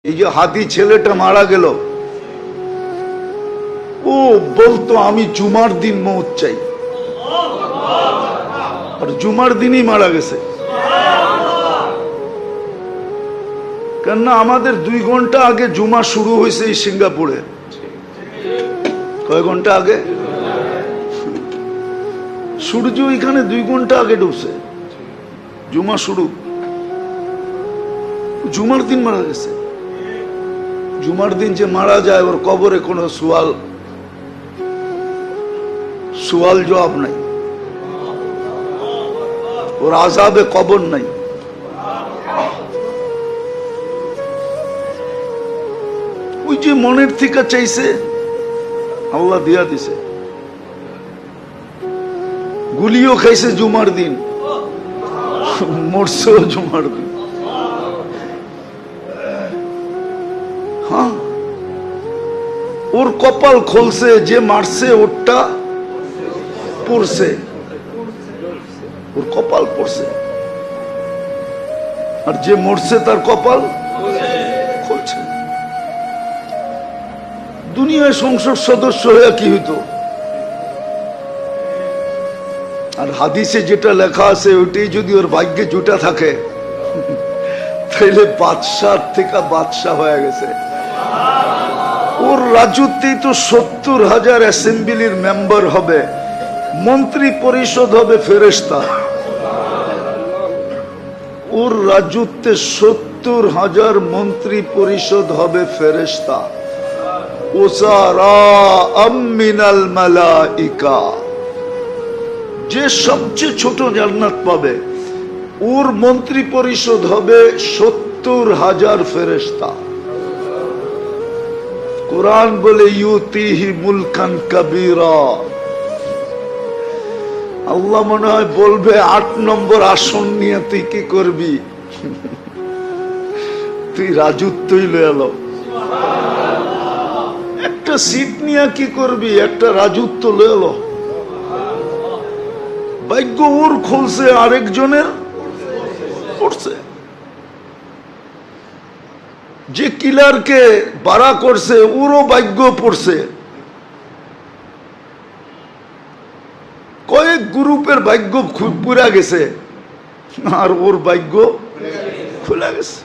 এই যে হাতি ছেলেটা মারা গেল, ও বলতো আমি জুমার দিন মৌত চাই, আর জুমার দিনই মারা গেছে। কেননা আমাদের 2 ঘন্টা আগে জুমা শুরু হয়েছে এই সিঙ্গাপুরে। কয় ঘন্টা আগে? সূর্য এখানে 2 ঘন্টা আগে ডুবছে, জুমা শুরু। জুমার দিন মারা গেছে। জুমার দিন যে মারা যায় ওর কবরে কোনো সুয়াল জবাব নাই, ওর আযাবে কবর নাই। ওই যে মনের থেকে চাইছে আল্লাহ দিয়া দিছে। গুলিও খাইছে জুমার দিন, মরছেও জুমার দিন। হ্যাঁ, ওর কপাল খুলছে, যে মারছে ওরটা পড়ছে, ওর কপাল পড়ছে, আর যে মরছে তার কপাল খুলছে। দুনিয়ায় সংসদ সদস্য হয়ে কি হইতো? আর হাদিসে যেটা লেখা আছে ওইটাই যদি ওর ভাগ্যে জুটা থাকে তাইলে বাদশাহ থেকে বাদশাহ হয়ে গেছে। ওর রাজত্বেই তো 70,000 অ্যাসেম্বলির মেম্বার হবে, মন্ত্রী পরিষদ হবে ফেরেশতা। ওর রাজত্বে 70,000 মন্ত্রী পরিষদ হবে ফেরেশতা। মিনাল মালাইকা, যে সবচেয়ে ছোট জান্নাত পাবে ওর মন্ত্রী পরিষদ হবে 70,000 ফেরেশতা। কুরআন বলে ইউতিহি মুলকান কাবীরা। আল্লাহ মনে হয় বলবে 8 নম্বর আসন নিয়ে তুই কি করবি? তুই রাজত্বই লয়ে এলো। একটা সিট নিয়ে কি করবি? একটা রাজত্ব লয়ে এলো। ভাগ্য ওর খুলছে, আরেকজনের পড়ছে। যে কিলারকে বাড়া করছে ওরও ভাগ্য পড়ছে। কয়েক গ্রুপের ভাগ্য পুরা গেছে আর ওর ভাগ্য খুলে গেছে।